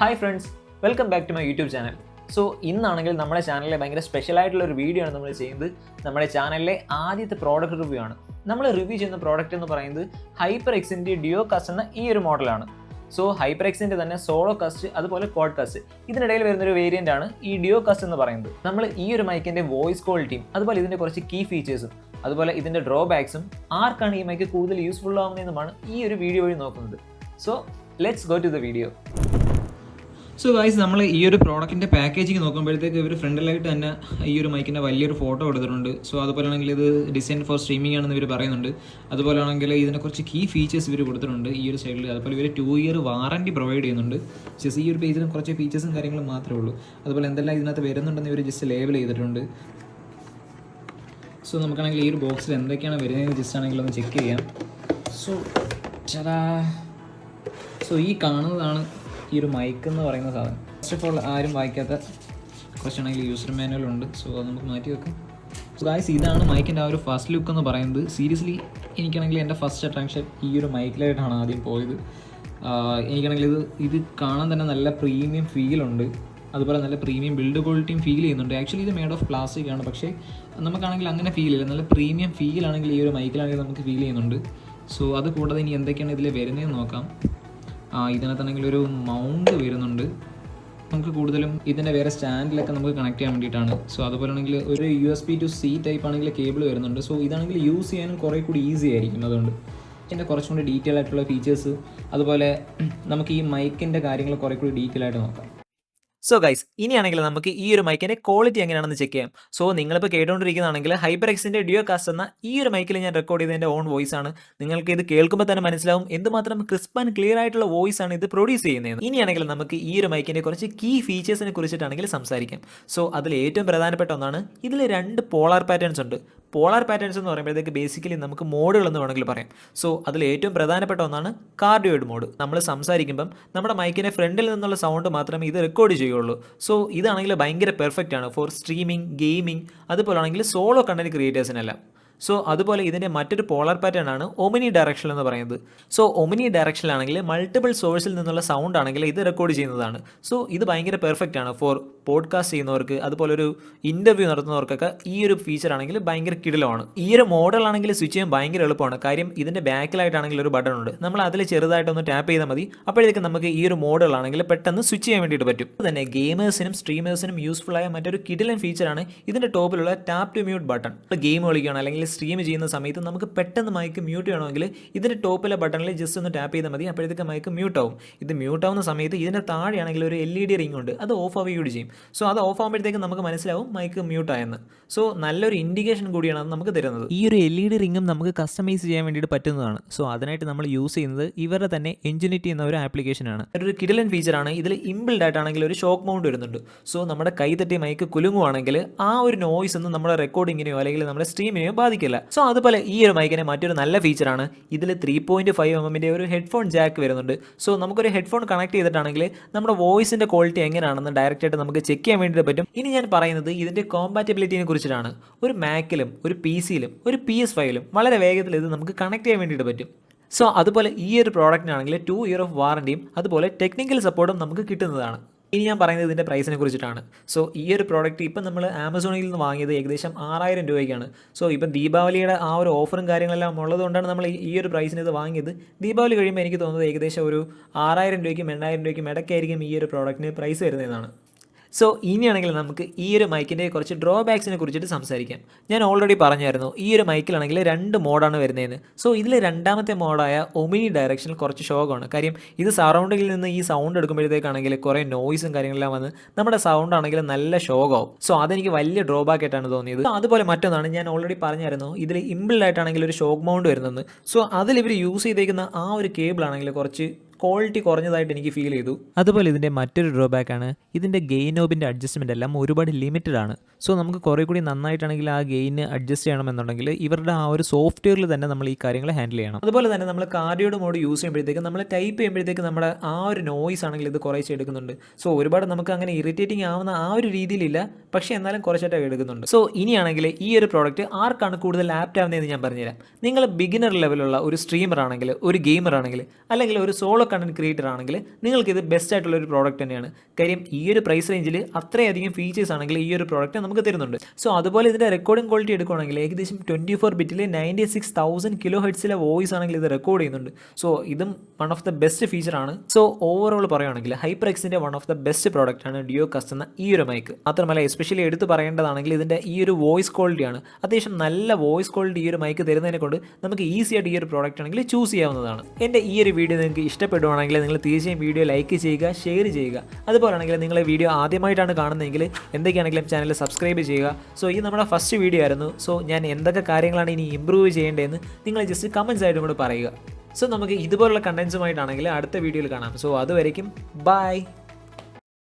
Hi friends, welcome back to my YouTube channel. So ഇന്നാണെങ്കിൽ നമ്മുടെ ചാനലിലെ ഭയങ്കര സ്പെഷ്യലായിട്ടുള്ള ഒരു വീഡിയോ ആണ് നമ്മൾ ചെയ്യുന്നത്. നമ്മുടെ ചാനലിലെ ആദ്യത്തെ പ്രോഡക്റ്റ് റിവ്യൂ ആണ്. നമ്മൾ റിവ്യൂ ചെയ്യുന്ന പ്രോഡക്റ്റ് എന്ന് പറയുന്നത് ഹൈപ്പർ എക്സിൻ്റെ ഡിയോ കാസ്റ്റ് എന്ന ഈ ഒരു മോഡലാണ്. സോ ഹൈപ്പർ എക്സിൻ്റെ തന്നെ സോളോ കാസ്റ്റ് അതുപോലെ ക്വാഡ് കാസ്റ്റ് ഇതിനിടയിൽ വരുന്നൊരു വേരിയൻ്റ് ആണ് ഈ ഡിയോ കാസ്റ്റ് എന്ന് പറയുന്നത്. നമ്മൾ ഈ ഒരു മൈക്കിൻ്റെ വോയിസ് ക്വാളിറ്റിയും അതുപോലെ ഇതിൻ്റെ കുറച്ച് കീ ഫീച്ചേഴ്സും അതുപോലെ ഇതിൻ്റെ ഡ്രോബാക്സും ആർക്കാണ് ഈ മൈക്ക് കൂടുതൽ യൂസ്ഫുൾ ആവുന്നതെന്നുമാണ് ഈ ഒരു വീഡിയോ വഴി നോക്കുന്നത്. So let's go to the video. So guys, നമ്മൾ ഈ ഒരു പ്രോഡക്റ്റിൻ്റെ പാക്കേജിങ് നോക്കുമ്പോഴത്തേക്ക് ഇവർ ഫ്രണ്ടിലായിട്ട് തന്നെ ഈ ഒരു മൈക്കിൻ്റെ വലിയൊരു ഫോട്ടോ കൊടുത്തിട്ടുണ്ട്. സോ അതുപോലെ ആണെങ്കിൽ ഇത് ഡിസൈൻ ഫോർ സ്ട്രീമിംഗ് ആണെന്ന് ഇവർ പറയുന്നുണ്ട്. അതുപോലെ ആണെങ്കിൽ ഇതിനെ കുറച്ച് കീ ഫീച്ചേഴ്സ് ഇവർ കൊടുത്തിട്ടുണ്ട് ഈ ഒരു സൈഡിൽ. അതുപോലെ ഇവർ 2 ഇയർ വാറണ്ടി പ്രൊവൈഡ് ചെയ്യുന്നുണ്ട്. ജസ്റ്റ് ഈ ഒരു പേജിലും കുറച്ച് ഫീച്ചേഴ്സും കാര്യങ്ങളും മാത്രമേ ഉള്ളൂ. അതുപോലെ എന്തെല്ലാം ഇതിനകത്ത് വരുന്നുണ്ടെന്ന് ഇവർ ജസ്റ്റ് ലേബൽ ചെയ്തിട്ടുണ്ട്. സോ നമുക്കാണെങ്കിൽ ഈ ഒരു ബോക്സിൽ എന്തൊക്കെയാണ് വരുന്നതെന്ന് ജസ്റ്റ് ആണെങ്കിൽ ഒന്ന് ചെക്ക് ചെയ്യാം. സോ ഈ കാണുന്നതാണ് ഈ ഒരു മൈക്ക് എന്ന് പറയുന്ന സാധനം. ഫസ്റ്റ് ഓഫ് ഓൾ ആരും വായിക്കാത്ത കുറച്ചാണെങ്കിൽ യൂസർ മാനുവൽ ഉണ്ട്. സോ അത് നമുക്ക് മാറ്റി വെക്കാം. സോ ഗായ്സ്, ഇതാണ് മൈക്കിൻ്റെ ആ ഒരു ഫസ്റ്റ് ലുക്ക് എന്ന് പറയുന്നത്. സീരിയസ്ലി എനിക്കാണെങ്കിൽ എൻ്റെ ഫസ്റ്റ് അട്രാക്ഷൻ ഈ ഒരു മൈക്കിലായിട്ടാണ് ആദ്യം പോയത്. എനിക്കാണെങ്കിൽ ഇത് കാണാൻ തന്നെ നല്ല പ്രീമിയം ഫീലുണ്ട്. അതുപോലെ നല്ല പ്രീമിയം ബിൽഡ് ക്വാളിറ്റിയും ഫീൽ ചെയ്യുന്നുണ്ട്. ആക്ച്വലി ഇത് മെയ്ഡ് ഓഫ് പ്ലാസ്റ്റിക് ആണ്, പക്ഷേ നമുക്കാണെങ്കിൽ അങ്ങനെ ഫീൽ ചെയ്യില്ല. നല്ല പ്രീമിയം ഫീലാണെങ്കിൽ ഈ ഒരു മൈക്കിലാണെങ്കിൽ നമുക്ക് ഫീൽ ചെയ്യുന്നുണ്ട്. സോ അത് കൂടാതെ ഇനി എന്തൊക്കെയാണ് ഇതിൽ വരുന്നതെന്ന് നോക്കാം. ഇതിനകത്താണെങ്കിൽ ഒരു മൗണ്ട് വരുന്നുണ്ട്. നമുക്ക് കൂടുതലും ഇതിൻ്റെ വേറെ സ്റ്റാൻഡിലൊക്കെ നമുക്ക് കണക്ട് ചെയ്യാൻ വേണ്ടിയിട്ടാണ്. സോ അതുപോലെ ആണെങ്കിൽ ഒരു USB to C ടൈപ്പ് ആണെങ്കിൽ കേബിൾ വരുന്നുണ്ട്. സോ ഇതാണെങ്കിൽ യൂസ് ചെയ്യാനും കുറേ കൂടി ഈസി ആയിരിക്കും. അതുകൊണ്ട് ഇതിൻ്റെ കുറച്ചും കൂടി ഡീറ്റെയിൽ ആയിട്ടുള്ള ഫീച്ചേഴ്സ് അതുപോലെ നമുക്ക് ഈ മൈക്കിൻ്റെ കാര്യങ്ങൾ കുറേ കൂടി ഡീറ്റെയിൽ ആയിട്ട് നോക്കാം. സോ ഗൈസ്, ഇനിയാണെങ്കിൽ നമുക്ക് ഈ ഒരു മൈക്കിൻ്റെ ക്വാളിറ്റി എങ്ങനെയാണെന്ന് ചെക്ക് ചെയ്യാം. സോ നിങ്ങളിപ്പോൾ കേട്ടുകൊണ്ടിരിക്കുന്നതാണെങ്കിൽ ഹൈപ്പർ എക്സിൻ്റെ ഡിയോ കാസ്റ്റ് എന്ന ഈ ഒരു മൈക്കിൽ ഞാൻ റെക്കോർഡ് ചെയ്തതിൻ്റെ ഓൺ വോയിസ് ആണ്. നിങ്ങൾക്ക് ഇത് കേൾക്കുമ്പോൾ തന്നെ മനസ്സിലാവും എന്തുമാത്രം ക്രിസ്പ് ആൻഡ് ക്ലിയർ ആയിട്ടുള്ള വോയിസ് ആണ് ഇത് പ്രൊഡ്യൂസ് ചെയ്യുന്നത്. ഇനിയാണെങ്കിൽ നമുക്ക് ഈ ഒരു മൈക്കിൻ്റെ കുറച്ച് കീ ഫീച്ചേഴ്സിനെ കുറിച്ചിട്ടാണെങ്കിൽ സംസാരിക്കാം. സോ അതിൽ ഏറ്റവും പ്രധാനപ്പെട്ട ഒന്നാണ് ഇതിൽ 2 പോളാർ പാറ്റേൺസ് ഉണ്ട്. പോളാർ പാറ്റേൺസ് എന്ന് പറയുമ്പോഴത്തേക്ക് ബേസിക്കലി നമുക്ക് മോഡുകളെന്ന് വേണമെങ്കിൽ പറയാം. സോ അതിൽ ഏറ്റവും പ്രധാനപ്പെട്ട ഒന്നാണ് കാർഡിയോയിഡ് മോഡ്. നമ്മൾ സംസാരിക്കുമ്പം നമ്മുടെ മൈക്കിൻ്റെ ഫ്രണ്ടിൽ നിന്നുള്ള സൗണ്ട് മാത്രമേ ഇത് റെക്കോർഡ് ചെയ്യുള്ളൂ. സോ ഇതാണെങ്കിൽ ഭയങ്കര പെർഫെക്റ്റ് ആണ് ഫോർ സ്ട്രീമിംഗ്, ഗെയിമിംഗ്, അതുപോലെ ആണെങ്കിൽ സോളോ കണ്ടന്റ് ക്രിയേറ്റേഴ്സിനെല്ലാം. സോ അതുപോലെ ഇതിൻ്റെ മറ്റൊരു പോളാർ പാറ്റേൺ ആണ് ഒമിനി ഡയറക്ഷൻ എന്ന് പറയുന്നത്. സോ ഒമിനി ഡയറക്ഷനിലാണെങ്കിൽ മൾട്ടിപ്പിൾ സോഴ്സിൽ നിന്നുള്ള സൗണ്ട് ആണെങ്കിൽ ഇത് റെക്കോർഡ് ചെയ്യുന്നതാണ്. സോ ഇത് ഭയങ്കര പെർഫെക്റ്റ് ആണ് ഫോർ പോഡ്കാസ്റ്റ് ചെയ്യുന്നവർക്ക് അതുപോലെ ഒരു ഇൻ്റർവ്യൂ നടത്തുന്നവർക്കൊക്കെ ഈ ഒരു ഫീച്ചർ ആണെങ്കിൽ ഭയങ്കര കിടിലമാണ്. ഈ ഒരു മോഡലാണെങ്കിൽ സ്വിച്ച് ചെയ്യാൻ ഭയങ്കര എളുപ്പമാണ്. കാര്യം ഇതിൻ്റെ ബാക്കിലായിട്ടാണെങ്കിൽ ഒരു ബട്ടൺ ഉണ്ട്. നമ്മൾ അതിൽ ചെറുതായിട്ടൊന്ന് ടാപ്പ് ചെയ്താൽ മതി. അപ്പോഴേക്കും നമുക്ക് ഈ ഒരു മോഡലാണെങ്കിൽ പെട്ടെന്ന് സ്വിച്ച് ചെയ്യാൻ വേണ്ടിയിട്ട് പറ്റും. അതുതന്നെ ഗെയിമേഴ്സിനും സ്ട്രീമേഴ്സിനും യൂസ്ഫുൾ ആയ മറ്റൊരു കിടിലൻ ഫീച്ചറാണ് ഇതിൻ്റെ ടോപ്പിലുള്ള tap to mute button. Game കളിക്കുകയാണ് അല്ലെങ്കിൽ സ്ട്രീം ചെയ്യുന്ന സമയത്ത് നമുക്ക് പെട്ടെന്ന് മൈക്ക് മ്യൂട്ട് ചെയ്യണമെങ്കിൽ ഇതിൻ്റെ ടോപ്പിലെ ബട്ടണിൽ ജസ്റ്റ് ഒന്ന് ടാപ്പ് ചെയ്താൽ മതി. അപ്പോഴത്തേക്ക് മൈക്ക് മ്യൂട്ട് ആവും. ഇത് മ്യൂട്ട് ആവുന്ന സമയത്ത് ഇതിൻ്റെ താഴെയാണെങ്കിൽ ഒരു LED റിംഗ് ഉണ്ട്. അത് ഓഫ് ആവുകയും ചെയ്യും. സോ അത് ഓഫ് ആകുമ്പോഴത്തേക്ക് നമുക്ക് മനസ്സിലാവും മൈക്ക് മ്യൂട്ട് ആയെന്ന്. സോ നല്ലൊരു ഇൻഡിക്കേഷൻ കൂടിയാണ് അത് നമുക്ക് തരുന്നത്. ഈ ഒരു LED റിംഗും നമുക്ക് കസ്റ്റമൈസ് ചെയ്യാൻ വേണ്ടിയിട്ട് പറ്റുന്നതാണ്. സോ അതിനായിട്ട് നമ്മൾ യൂസ് ചെയ്യുന്നത് ഇവരുടെ തന്നെ എൻജിനിറ്റി എന്ന ഒരു ആപ്ലിക്കേഷനാണ്. ഒരു കിടിലൻ ഫീച്ചറാണ്. ഇതിൽ ഇൻബിൽഡ് ആയിട്ടാണെങ്കിൽ ഒരു ഷോക്ക് മൗണ്ട് വരുന്നുണ്ട്. സോ നമ്മുടെ കൈ തട്ടി മൈക്ക് കുലുങ്ങുവാണെങ്കിൽ ആ ഒരു നോയ്സ് ഒന്നും നമ്മുടെ റെക്കോർഡിങ്ങിനെയോ അല്ലെങ്കിൽ നമ്മുടെ സ്ട്രീമിനെയോ ബാധിക്കില്ല. സോ അതുപോലെ ഈ ഒരു മൈക്കിന് മറ്റൊരു നല്ല ഫീച്ചറാണ് ഇതിൽ 3.5 mm ഒരു ഹെഡ്ഫോൺ ജാക്ക് വരുന്നുണ്ട്. സോ നമുക്കൊരു ഹെഡ്ഫോൺ കണക്ട് ചെയ്തിട്ടാണെങ്കിൽ നമ്മുടെ വോയിസിൻ്റെ ക്വാളിറ്റി എങ്ങനെയാണെന്ന് ഡയറക്റ്റ് ആയിട്ട് നമുക്ക് ചെക്ക് ചെയ്യാൻ വേണ്ടിയിട്ട് പറ്റും. ഇനി ഞാൻ പറയുന്നത് ഇതിൻ്റെ കോമ്പാറ്റബിലിറ്റിനെ കുറിച്ചിട്ടാണ്. ഒരു മാക്കിലും ഒരു PC-യിലും ഒരു PS5-ലും വളരെ വേഗത്തിൽ ഇത് നമുക്ക് കണക്ട് ചെയ്യാൻ വേണ്ടിയിട്ട് പറ്റും. സോ അതുപോലെ ഈ ഒരു പ്രോഡക്റ്റിനാണെങ്കിൽ 2 ഇയർ ഓഫ് വാറണ്ടിയും അതുപോലെ ടെക്നിക്കൽ സപ്പോർട്ടും നമുക്ക് കിട്ടുന്നതാണ്. ഇനി ഞാൻ പറയുന്നത് ഇതിൻ്റെ പ്രൈസിനെ കുറിച്ചിട്ടാണ്. സോ ഈ ഒരു പ്രോഡക്റ്റ് ഇപ്പം നമ്മൾ ആമസോണിൽ നിന്ന് വാങ്ങിയത് ഏകദേശം 6000 രൂപയ്ക്കാണ്. സോ ഇപ്പം ദീപാവലിയുടെ ആ ഒരു ഓഫറും കാര്യങ്ങളെല്ലാം ഉള്ളതുകൊണ്ടാണ് നമ്മൾ ഈ ഒരു പ്രൈസിന് ഇത് വാങ്ങിയത്. ദീപാവലി കഴിയുമ്പോൾ എനിക്ക് തോന്നുന്നത് ഏകദേശം ഒരു 6000 രൂപയ്ക്കും 8000 രൂപയ്ക്കും ഇടയ്ക്കായിരിക്കും ഈ ഒരു പ്രോഡക്റ്റിന് പ്രൈസ് വരുന്നതെന്നാണ്. സോ ഇനിയാണെങ്കിൽ നമുക്ക് ഈ ഒരു മൈക്കിൻ്റെ കുറച്ച് ഡ്രോബാക്സിനെ കുറിച്ചിട്ട് സംസാരിക്കാം. ഞാൻ ഓൾറെഡി പറഞ്ഞായിരുന്നു ഈ ഒരു മൈക്കിലാണെങ്കിൽ 2 മോഡാണ് വരുന്നതെന്ന്. സോ ഇതിൽ രണ്ടാമത്തെ മോഡായ ഒമിനി ഡയറക്ഷനിൽ കുറച്ച് ഷോക്കാണ്. കാര്യം ഇത് സറൗണ്ടിങ്ങിൽ നിന്ന് ഈ സൗണ്ട് എടുക്കുമ്പോഴത്തേക്കാണെങ്കിൽ കുറേ നോയ്സും കാര്യങ്ങളെല്ലാം വന്ന് നമ്മുടെ സൗണ്ട് ആണെങ്കിൽ നല്ല ഷോക്കാവും. സോ അതെനിക്ക് വലിയ ഡ്രോബാക്ക് ആയിട്ടാണ് തോന്നിയത്. അതുപോലെ മറ്റൊന്നാണ് ഞാൻ ഓൾറെഡി പറഞ്ഞായിരുന്നു ഇതിൽ ഇംബിൾഡ് ആയിട്ടാണെങ്കിൽ ഒരു ഷോക്ക് മൗണ്ട് വരുന്നത്. സോ അതിൽ ഇവർ യൂസ് ചെയ്തേക്കുന്ന ആ ഒരു കേബിൾ ആണെങ്കിൽ കുറച്ച് ക്വാളിറ്റി കുറഞ്ഞതായിട്ട് എനിക്ക് ഫീൽ ചെയ്തു. അതുപോലെ ഇതിൻ്റെ മറ്റൊരു ഡ്രോബാക്കാണ് ഇതിൻ്റെ ഗെയിൻ നോബിൻ്റെ അഡ്ജസ്റ്റ്മെൻ്റ് എല്ലാം ഒരുപാട് ലിമിറ്റഡ് ആണ്. സോ നമുക്ക് കുറേ കൂടി നന്നായിട്ടാണെങ്കിൽ ആ ഗെയിന് അഡ്ജസ്റ്റ് ചെയ്യണമെന്നുണ്ടെങ്കിൽ ഇവരുടെ ആ ഒരു സോഫ്റ്റ്വെയറിൽ തന്നെ നമ്മൾ ഈ കാര്യങ്ങൾ ഹാൻഡിൽ ചെയ്യണം. അതുപോലെ തന്നെ നമ്മൾ കാർഡിയോയുടെ മോഡ് യൂസ് ചെയ്യുമ്പോഴത്തേക്ക് നമ്മൾ ടൈപ്പ് ചെയ്യുമ്പോഴത്തേക്ക് നമ്മുടെ ആ ഒരു നോയ്സ് ആണെങ്കിൽ ഇത് കുറേശ്ശെ എടുക്കുന്നുണ്ട്. സോ ഒരുപാട് നമുക്ക് അങ്ങനെ ഇറിറ്റേറ്റിംഗ് ആവുന്ന ആ ഒരു രീതിയിലില്ല, പക്ഷേ എന്നാലും കുറച്ചായിട്ട് എടുക്കുന്നുണ്ട്. സോ ഇനിയാണെങ്കിൽ ഈ ഒരു പ്രോഡക്റ്റ് ആർക്കാണ് കൂടുതൽ ആപ്റ്റ് ആവുന്നതെന്ന് ഞാൻ പറഞ്ഞുതരാം. നിങ്ങൾ ബിഗിനർ ലെവലുള്ള ഒരു സ്ട്രീമർ ആണെങ്കിൽ, ഒരു ഗെയിമർ ആണെങ്കിൽ, അല്ലെങ്കിൽ ഒരു സോളോ കണ്ടന്റ് ക്രിയേറ്റർ ആണെങ്കിൽ നിങ്ങൾക്ക് ഇത് ബെസ്റ്റ് ആയിട്ടുള്ള ഒരു പ്രോഡക്റ്റ് തന്നെയാണ്. കാര്യം ഈ ഒരു പ്രൈസ് റേഞ്ചിൽ അത്രയധികം ഫീച്ചേഴ്സ് ആണെങ്കിൽ ഈ ഒരു പ്രോഡക്റ്റ് നമുക്ക് തരുന്നുണ്ട്. സോ അതുപോലെ ഇതിൻ്റെ റെക്കോർഡിംഗ് ക്വാളിറ്റി എടുക്കുകയാണെങ്കിൽ ഏകദേശം 24 ബിറ്റിൽ 96,000 കിലോ ഹെർട്സിലെ വോയിസ് ആണെങ്കിൽ ഇത് റെക്കോർഡ് ചെയ്യുന്നുണ്ട്. സോ ഇതും വൺ ഓഫ് ദ ബെസ്റ്റ് ഫീച്ചറാണ്. സോ ഓവറോൾ പറയുകയാണെങ്കിൽ ഹൈപ്പർഎക്സിൻ്റെ one of the best product ആണ് ഡ്യൂയോകാസ്റ്റ് എന്ന ഈ ഒരു മൈക്ക്. മാത്രമല്ല എസ്പെഷ്യലി എടുത്ത് പറയേണ്ടതാണെങ്കിൽ ഇതിൻ്റെ ഈ ഒരു വോയിസ് ക്വാളിറ്റിയാണ്. അത്യാവശ്യം നല്ല വോയിസ് ക്വാളിറ്റി ഈ ഒരു മൈക്ക് തരുന്നതിനെ കൊണ്ട് നമുക്ക് ഈസി ആയിട്ട് ഈ ഒരു പ്രോഡക്റ്റ് ആണെങ്കിൽ ചൂസ് ചെയ്യാവുന്നതാണ്. എൻ്റെ ഈ ഒരു വീഡിയോ നിങ്ങൾക്ക് ഇഷ്ടപ്പെടുവാണെങ്കിൽ നിങ്ങൾ തീർച്ചയായും വീഡിയോ ലൈക്ക് ചെയ്യുക, ഷെയർ ചെയ്യുക. അതുപോലാണെങ്കിൽ നിങ്ങൾ വീഡിയോ ആദ്യമായിട്ടാണ് കാണുന്നതെങ്കിൽ എന്തൊക്കെയാണെങ്കിലും ചാനൽ സബ്സ്ക്രൈബ് ചെയ്യുക. സോ ഇത് നമ്മുടെ ഫസ്റ്റ് വീഡിയോ ആയിരുന്നു. സോ ഞാൻ എന്തൊക്കെ കാര്യങ്ങളാണ് ഇനി ഇമ്പ്രൂവ് ചെയ്യേണ്ടതെന്ന് നിങ്ങൾ ജസ്റ്റ് കമൻറ്റ്സ് ആയിട്ടും കൂടെ പറയുക. സോ നമുക്ക് ഇതുപോലുള്ള കണ്ടൻസുമായിട്ടാണെങ്കിൽ അടുത്ത വീഡിയോയിൽ കാണാം. സോ അതുവരേക്കും ബൈ.